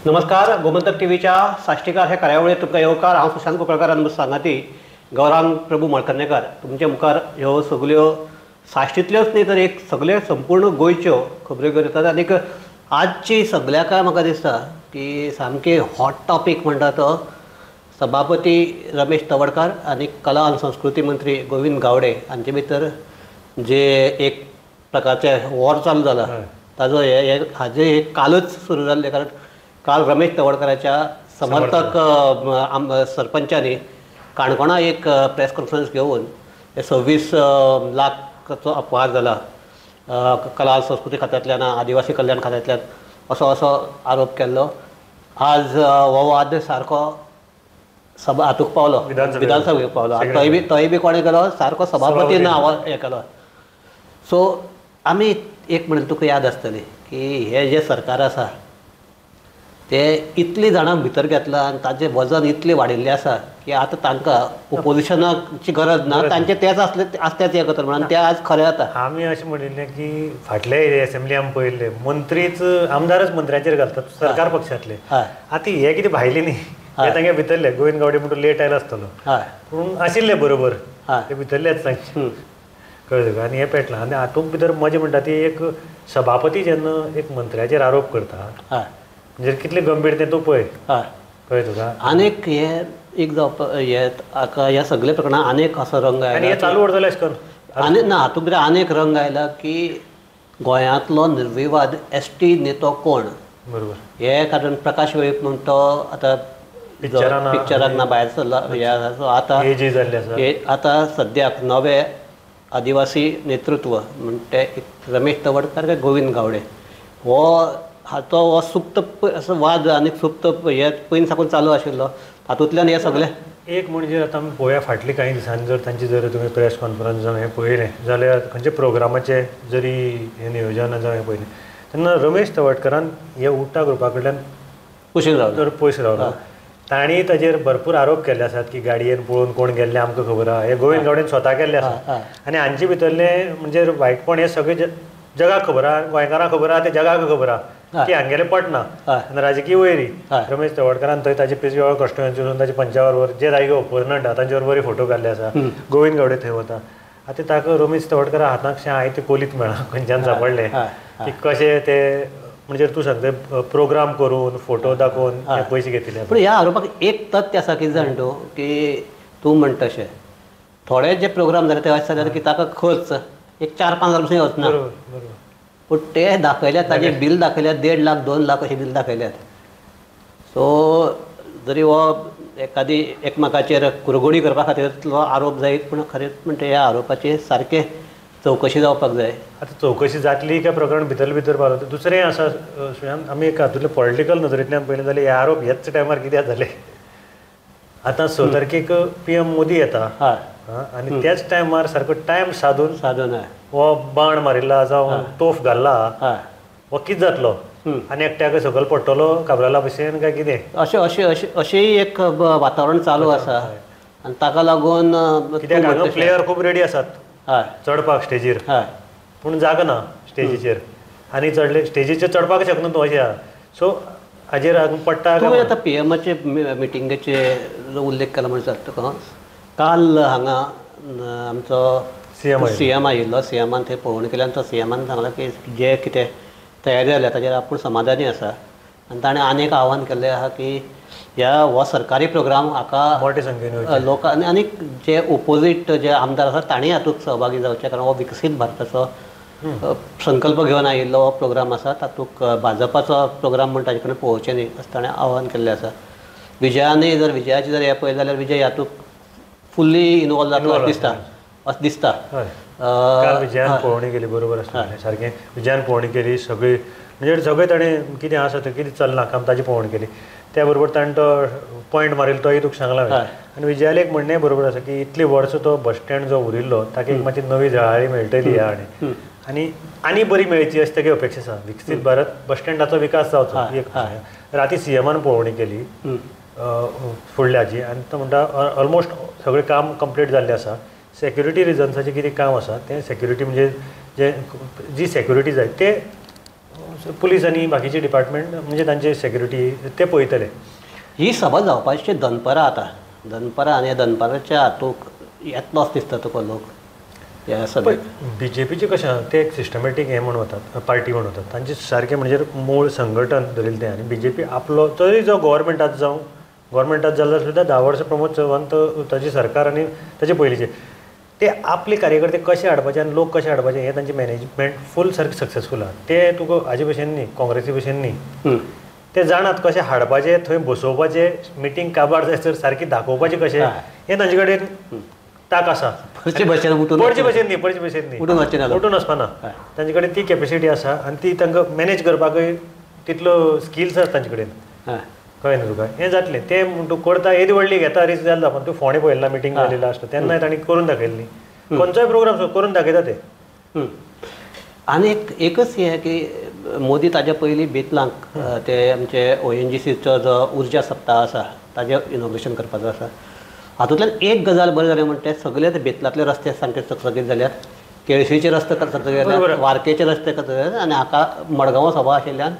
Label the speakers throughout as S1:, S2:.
S1: नमस्कार. गोमंतक टीव्हीच्या साश्टीकार ह्या कार्यावळीत तुमकां येवकार. हांव सुशांत कोपळकार सांगाती. गौरांग प्रभू मळकन्नेकार तुमचे मुखार ह्यो सगल्यो साश्टींतल्योच न्ही तर एक सगळे संपूर्ण गोंयच्यो खबऱ्यो करतात. आनीक आजची सगळ्याक म्हाका दिसता की सामकी हॉट टॉपीक म्हणटा तो सभापती रमेश तवडकार आनी कला आनी संस्कृती मंत्री गोविंद गावडे हांचे भितर जे एक प्रकारचे वॉर चालू जाला ताजो हाजे कालच सुरू जाल्ले. कारण काल रमेश तवडकराच्या समर्थक सरपंचांनी काणकोणा एक प्रेस कॉन्फरन्स घेवन 26 लाखाचो अपहार जाला कला संस्कृती खात्यांतल्यान आदिवासी कल्याण खात्यांतल्यान असो आरोप केल्लो. आज हो वाद सारको सभा हातूंक पावलो, विधानसभेक पावलो. थंय बी कोणें केलो सारको सभापतीन हें केलो. सो आमी एक म्हणून तुका याद आसतली की हे जे सरकार आसा ते इतली जाणां भितर घेतला आनी ताजें वजन इतलें वाडिल्लें आसा की आतां तांकां ओपोजिशनाची गरज ना, तांचे तेच आसतेच एकत्र म्हणून ते आज खरें जाता.
S2: आमी अशें म्हणिल्लें की फाटल्या एसेंब्ली आमी पळयल्ले मंत्रीच आमदारच मंत्र्याचेर घालतात सरकार पक्षांतले. आतां हे कितें भायले न्ही, हे तांगे भितरले गोविंद गावडे म्हणून लेट आयलो आसतलो पूण आशिल्ले बरोबर ते भितरलेच तांचे कळ्ळें. आनी हें पेटलां आनी हातूंत भितर मजा म्हणटा ती एक सभापती जेन्ना एक मंत्र्याचेर आरोप करता म्हणजे कितलें गंभीर तें तूं पळय कळ्ळें तुका.
S1: आनीक हे एक जावपा ह्या सगळ्या प्रकरणांत आनीक असो रंग आयला
S2: आनी हें चालू उरतलें अशें करून
S1: आनी ना हातूंत भितर आनीक रंग आयला की गोंयांतलो निर्विवाद एसटी नेतो कोण
S2: बरोबर.
S1: हे कारण प्रकाश वेळीप म्हणून तो आतां पिक्चराक ना भायर सरला. आतां सद्याक नवे आदिवासी नेतृत्व म्हणटे रमेश तवडकार काय गोविंद गावडे हो सुप्त असो वाद आनी सुप्त हे पयलीं साकून चालू आशिल्लो. तातूंतल्यान हे सगळे
S2: एक म्हणजे आतां आमी पळोवया फाटलीं कांय दिसांनी जर तांची जर तुमी प्रेस कॉन्फरन्स जावं हें पळयलें जाल्यार खंयचे प्रोग्रामाचें जरी हें नियोजन जावं हें पळयलें तेन्ना रमेश तवडकरान हे उठा ग्रुपा कडल्यान
S1: कुशीन रावलो
S2: तर पयस रावलो. तांणी ताजेर भरपूर आरोप केल्ले आसात की गाडयेन पळोवन कोण गेल्ले आमकां खबर आहा. हे गोविंद गावडेन स्वता केल्ले आसा आनी हांचे भितरले म्हणजे वायटपण हे सगळे जगाक खबर आहा, गोंयकारांक खबर आहा, ते जगाक खबर आहा की हांगेले पटना. आनी राजकीय वैरी रमेश तवडकरान थंय ताजे पिसवेळ कॉन्स्टिट्युएन्सी वचून ताजे पंचावर जे जागे ओपोनंट आहा तांचे बरे फोटो काडले आसा. गोविंद गावडे थंय वता. आतां ताका रमेश तवडकरा हाताक शें हांवें ते कोलीत मेळ्ळा खंयच्यान सांपडलें की कशें ते म्हणजे तूं सांगता प्रोग्राम करून फोटो दाखोवन पयशे घेतले.
S1: पूण ह्या आरोपाक एक तथ्य आसा कितें जाण तूं की तूं म्हणटा तशें थोडे जे प्रोग्राम जाले ते अशें जाले की ताका खर्च एक 4-5 हजार पसून वचना पूण ते दाखयल्यात ताजें बील दाखयल्यात 1.5 लाख 2 लाख अशें बील दाखयल्यात. सो जरी हो एकादी एकमेकाचेर कुरघोडी करपा खातीर आरोप जायत पूण खरेंच म्हणटा ह्या आरोपाचेर सारकें चवकशी जावपाक जाय.
S2: आतां चवकशी जातली काय प्रकरण भितर पावलो. दुसरें आसा सुशांत आमी एक हातूंतले पॉलिटिकल नदरेंतल्यान पळयलें जाल्यार हे आरोप ह्याच टायमार कित्याक जाले. आतां 6 तारखेक PM मोदी येता आनी त्याच टायमार सारको टायम सादून हो बाण मारिल्ला जावं तोफ घाल्ला हो कितें जातलो आनी एकट्याक सकयल पडटलो काबराला भशेन काय कितें
S1: अशें एक वातावरण चालू आसा. आनी ताका लागून
S2: कित्याक हांगा प्लेयर खूब रेडी आसात चडपाक स्टेजीर पूण जागा ना स्टेजीचेर आनी चडले स्टेजीचेर चडपाक शकना तूं अशें आहा. सो हाजेर पडटा.
S1: तुवें आतां PMचे मिटिंगेचे उल्लेख केला म्हणजे तुका काल हांगा आमचो CM आयिल्लो. CMान थंय पळोवणी केली आनी तो CMान सांगला की जे कितें तयारी जाल्या ताचेर आपूण समाधानी आसा. आनी ताणें आनीक आव्हान केल्लें आहा की हो सरकारी प्रोग्राम हाका
S2: मोठे संख्येन
S1: लोकांनी आनी जे ओपोजीट जे आमदार आसात तांणी हातूंत सहभागी जावचे. कारण हो विकसीत भारताचो संकल्प घेवन आयिल्लो हो प्रोग्राम आसा. तातूंत भाजपाचो प्रोग्राम म्हण ताजे कडेन पळोवचें न्ही अशें ताणें आव्हान केल्लें आसा. विजयाची जर हें पळयलें जाल्यार विजय हातूंत फुल्ली इनवॉल्व जातलो अशें दिसता.
S2: विजयान पळोवणी केली बरोबर आसा सारकें. विजयान पळोवणी केली सगळी म्हणजे सगळें ताणें कितें आसा तें कितें चलना काम ताची पळोवणी केली. त्या बरोबर ताणें तो पॉयंट मारिल्लो तोय तुका सांगला. आनी विजयाले एक म्हणणें बरोबर आसा की इतली वर्स तो बस स्टँड जो उरिल्लो ताका एक मातशी नवी जळारी मेळटली ह्या आनी बरी मेळची अशी ताची अपेक्षा आसा. विकसीत भारत बस स्टँडाचो विकास जावचो एक राती CMान पळोवणी केली फुडल्याची आनी तो म्हणटा ऑलमोस्ट सगळें काम कंप्लीट जाल्लें आसा. सेक्युरिटी रिजन्साचें कितें काम आसा तें सेक्युरिटी म्हणजे जी सेक्युरिटी जाय ते पुलीस आनी बाकीचे डिपार्टमेंट म्हणजे तांचे सेक्युरिटी ते पळयतले.
S1: ही सभा जावपाची दनपारां आतां दनपारां आनी दनपाराच्या हातूंक येतलोच दिसता तुका लोक ह्या सभेक.
S2: BJPचे कशें आहा ते एक सिस्टमॅटीक हें म्हणून वतात पार्टी म्हणून वतात तांचे सारकें म्हणजे मूळ संघटन धरिल्लें तें. आनी BJP आपलो तरी जो गव्हर्मेंटात जाल्यार सुद्दां 10 वर्सां प्रमोद चवंत ताची सरकार आनी ताचे पयलींचे ते आपले कार्यकर्ते कशे हाडपाचे आनी लोक कशे हाडपाचे हें तांचें मॅनेजमेंट फूल सारकें सक्सेसफूल आहा. ते तुका हाजे भशेन न्ही, काँग्रेसी भशेन न्ही. ते जाणात कशें हाडपाचें, थंय बसोवपाचें, मिटींग काबार जायसर सारकी दाखोवपाचें कशें हें तांचे कडेन ताक आसा.
S1: पडचे भशेन
S2: उठून वचपाना तांचे कडेन ती कॅपेसिटी आसा आनी ती तांकां मॅनेज करपाकय तितलो स्किल्स आसा तांचे कडेन. कळ्ळें न्ही तुका. हें जातलें तें तूं करता येदी व्हडली घेता रिस्क जाता. पण तूं फोंडे पळयला मिटींग जाली लास्ट तेन्नाय तांणी करून दाखयल्ली. खंयचोय प्रोग्राम करून दाखयता ते.
S1: आनी एकच हें की मोदी ताज्या पयलीं बेतलांक ते आमचे ONGCचो जो उर्जा सप्ताह आसा ताजें इनॉग्रेशन करपाचो आसा. हातूंतल्यान एक गजाल बरें जालें म्हणटा सगळे ते बेतलांतले रस्ते सामके चकचकीत जाल्यात. केळशीचे रस्ते चकचकीत जाल्यात, वारकेचे रस्ते चकचकीत जाल्यात आनी हाका मडगांव सभा आशिल्ल्यान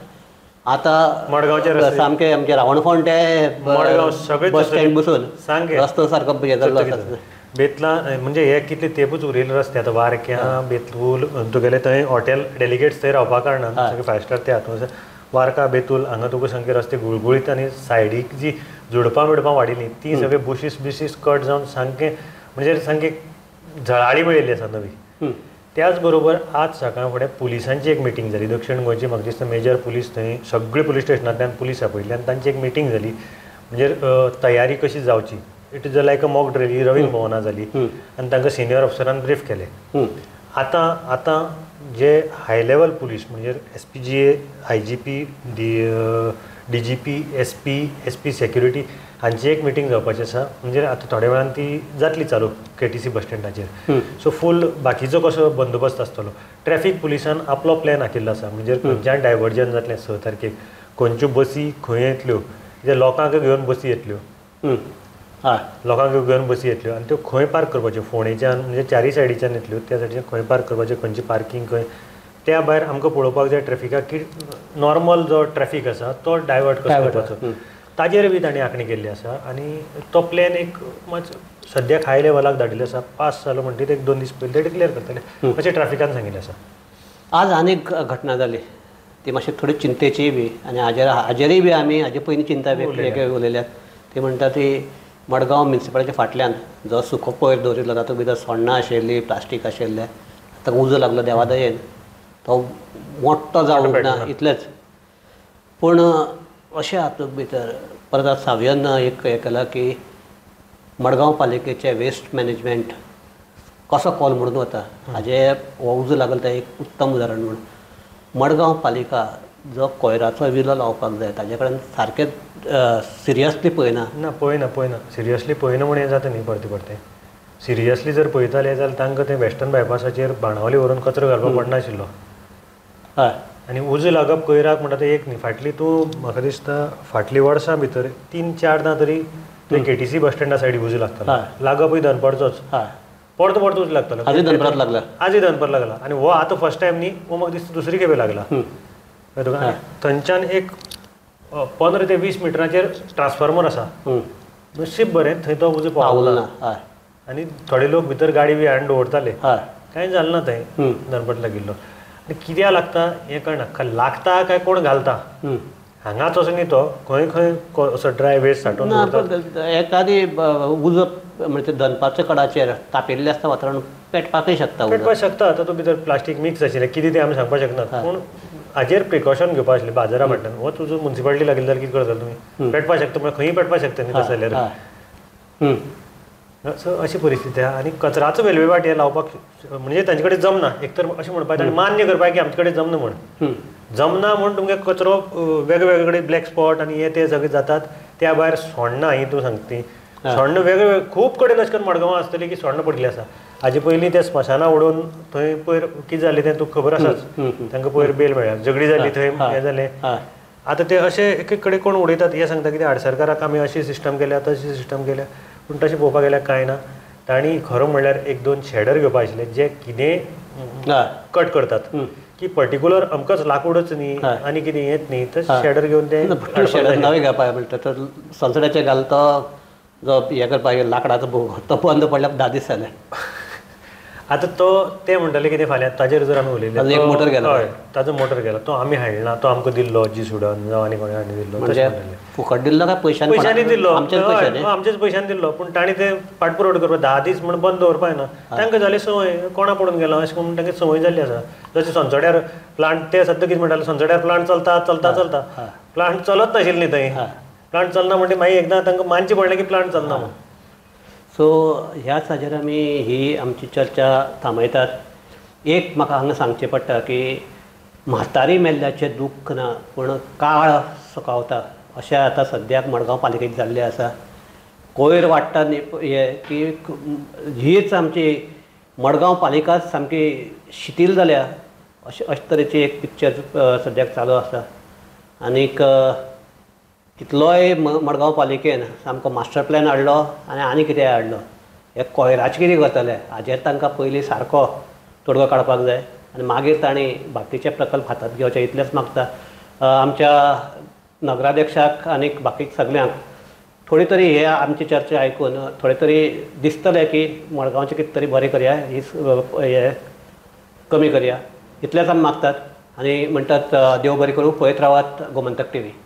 S1: आतां
S2: मडगांवचे
S1: सामके आमचे रावणफोंडे
S2: मडगांव सगळे
S1: बस स्टँड बसून
S2: सामके
S1: रस्तो सारको हे जाल्लो आसा.
S2: बेतलां म्हणजे हे कितले तेंपूच उरिल्ले रस्ते आतां वारक्या बेतूल तुगेले थंय हॉटेल डेलिगेट्स थंय रावपा कारणान सगळे 5 स्टार ते हातूंत वारका बेतूल हांगा तुका सामके रस्ते गुळगुळीत आनी सायडीक जी झुडपां बिडपां वाडिल्लीं ती सगळे बुशीस कट जावन सामकें म्हणजे सामकें झळाळी मेळिल्ली आसा नवी. त्याच बरोबर आज सकाळ फुडें पुलिसांची एक मिटींग जाली. दक्षिण गोंयची म्हाका दिसता मेजर पुलीस थंय सगळे पुलीस स्टेशनांतल्यान पुलीस आपयल्ली आनी तांची एक मिटींग जाली. म्हणजे तयारी कशी जावची. It is like a mock drill ही रवींद्र भवनां जाली आनी तांकां सिनियर ऑफिसरान ब्रीफ केलें. आतां जे हाय लेवल पुलीस म्हणजे SPGA, IGP, DGP, SP security हांची एक मिटींग जावपाची आसा. म्हणजे आतां थोड्या वेळान ती जातली चालू KTC बस स्टँडाचेर. सो फूल बाकीचो कसो बंदोबस्त आसतलो. ट्रॅफीक पुलिसान आपलो प्लॅन आखिल्लो आसा. म्हणजे खंयच्यान डायवर्जन जातलें 6 तारखेक खंयच्यो बसी खंय येतल्यो जे लोकांक घेवन बसी येतल्यो लोकांक घेवन बसी येतल्यो आनी त्यो खंय पार्क करपाच्यो. फोंडेच्यान म्हणजे चारी सायडीच्यान येतल्यो त्या सायडीच्यान खंय पार्क करपाच्यो, खंयची पार्किंग खंय. त्या भायर आमकां पळोवपाक जाय ट्रॅफिकाक की नॉर्मल जो ट्रॅफीक आसा तो डायवर्ट कसो करपाचो ताजेर बी ताणें आंखणी केल्ली आसा. आनी तो प्लॅन एक सद्याक हाय लेवलाक धाडिल्लो आसा. पास जालो म्हणटा एक 2 दीस पयलीं ते डिक्लेअर करतले अशें ट्रॅफिकान सांगिल्लें आसा.
S1: आज आनीक घटना जाली ती मातशी थोडी चिंतेची बी आनी हाजेरूय बी आमी हाजे पयलीं चिंता उलयल्यात. ती म्हणटा ती मडगांव म्युनिसिपालिटीच्या फाटल्यान जो सुको कोयर दवरिल्लो तातूंत भितर सोण्णां आशिल्लीं, प्लास्टीक आशिल्लें, ताका उजो लागलो देवादयेन तो मोठो जावंक ना इतलेंच. पूण अशें हातूंत भितर परत सावियन एक हें केलां की मडगांव पालिकेचे वेस्ट मॅनेजमेंट कसो कॉल म्हणून वता हाजे हो उजो लागलो तें एक उत्तम उदाहरण म्हणून. मडगांव पालिका जो कोयराचो विलो लावपाक जाय ताजे कडेन सारकें सिरियसली पळयना.
S2: पळयना सिरियसली पळयना म्हण हें जाता न्ही परते. सिरियसली जर पळयताले जाल्यार तांकां तें वेस्टर्न बायपासाचेर बाणावली व्हरून कचरो घालपाक पडनाशिल्लो.
S1: हय
S2: आनी उजो लागप कोयराक म्हणटा तें एक न्ही. फाटली तूं म्हाका दिसता फाटलीं वर्सां भितर 3-4दां तरी थंय KTC बस स्टँडा सायडीक उजो लागतालो. लागपूय दनपारचोच परतो उजो लागतालो.
S1: आजूय दनपाराक लागला.
S2: आजूय दनपार लागला. आनी हो आतां फर्स्ट टायम न्ही, हो म्हाका दिसता दुसरी खेपे लागला. थंयच्यान एक 15 ते 20 मिटराचेर ट्रान्सफॉर्मर आसा. नशीब बरें थंय तो उजो पावलो ना. आनी थोडे लोक भितर गाडी बी हाडून दवरताले. कांय जालें ना थंय दनपार लागिल्लो. आनी कित्याक लागता हें कळना. लागता काय कोण घालता हांगाच असो न्ही तो खंय असो ड्राय वेस्ट सांठोवन दवरता.
S1: एखादी उजो म्हणजे दनपारच्या कडाचेर तापिल्लें आसता वातावरण पेटपाकय शकता.
S2: तातूंत भितर प्लास्टीक मिक्स आशिल्लें कितें तें आमी सांगपाक शकनात. पूण हाजेर प्रिकॉशन घेवपाक आसलें बाजारा फाटल्यान. हो तुजो म्युनिसिपालिटी लागील जाल्यार कितें करतलो तुमी. पेटपाक शकता म्हणजे खंयी पेटपाक शकता न्ही तशें जाल्यार. सो अशी परिस्थिती आहा. आनी कचराचो वेलवेवाट हे लावपाक म्हणजे तांचे कडेन जमना. एक तर अशें म्हणपाक आनी मान्य करपाक की आमचे कडेन जमना म्हण. जमना म्हण तुमगे कचरो वेगवेगळे कडेन ब्लॅक स्पॉट आनी हे ते सगळे जातात. त्या भायर सोण्णां ही तूं सांगता ती सोण्ण वेगवेगळे खूब कडेन अशें करून मडगांवां आसतली की सोण्ण पडिल्लीं आसा. हाजे पयलीं ते स्मशाना उडोवन थंय पयर कितें जालें तें तुका खबर आसाच. तांकां पयर बेल मेळ्ळ्या, झगडी जाली थंय हें जालें. आतां ते अशें एक एक कडेन कोण उडयतात हे सांगता कितें आडसरकाराक आमी अशी सिस्टम केल्या तशी सिस्टम केल्या. पूण तशें पळोवपाक गेल्यार कांय ना. तांणी खरो म्हणल्यार 1-2 शेडर घेवपा आशिल्ले जे कितें कट करतात की पर्टिक्युलर अमकोच लाकूडच न्ही आनी कितें हेच न्ही तर शेडर घेवन ते
S1: शेडर नवे घेवपा म्हणटा तर सनसडाचे घाल तो जो हे करपाक लाकडाचो तो बंद पडल्यार 10 दीस जाले.
S2: आतां ते म्हणटाले कितें फाल्यां ताजेर जर आमी उलयले
S1: एक मोटर गेलो.
S2: हय ताजो मोटर गेलो तो आमी हाडला तो आमकां दिल्लो जी सुडन जावं आनी कोणी हाडून दिल्लो
S1: म्हणजे फुकट दिल्लो काय
S2: पयशांनी दिल्लो
S1: आमच्याच
S2: आमचेच पयशांनी दिल्लो पूण ताणी ते पाठपुरवठ करपा 10 दीस म्हणून बंद दवरपाक ना तांकां जाली संवय कोणा पडून गेलो अशें करून तांकां संवय जाल्ली आसा. जशें संचड्यार प्लांट ते सद्दां कितें म्हणटाले संचड्यार प्लांट चलता प्लांट चलत नाशिल्ली थंय प्लांट चलना म्हणजे मागीर एकदां तांकां मानचें पडलें की प्लांट चलना म्हणून.
S1: सो ह्याच हाजेर आमी ही आमची चर्चा थांबयतात. एक म्हाका हांगा सांगचें पडटा की म्हातारी मेल्ल्याचें दुख्ख ना पूण काळ सुकावता अशें आतां सद्याक मडगांव पालिकेक जाल्लें आसा. कोयर वाडटा हे की हीच आमची मडगांव पालिकाच सामकी शिथील जाल्या अशे तरेची एक पिक्चर सद्याक चालू आसा. आनीक कितलोय मडगांव पालिकेन सामको मास्टर प्लॅन हाडलो आनी कितें हाडलो हे कोयराचें कितें करतले हाजेर तांकां पयलीं सारको तोडगो काडपाक जाय आनी मागीर तांणी बाकीचे प्रकल्प हातांत घेवचे इतलेंच मागता. आमच्या नगराध्यक्षाक आनीक बाकी सगल्यांक थोडी तरी हे आमची चर्चा आयकून थोडे तरी दिसतलें की मडगांवचें कितें तरी बरें करया ही हे कमी करया इतलेंच आमी मागतात आनी म्हणटात देव बरें करूं पळयत रावात गोमंतक TV.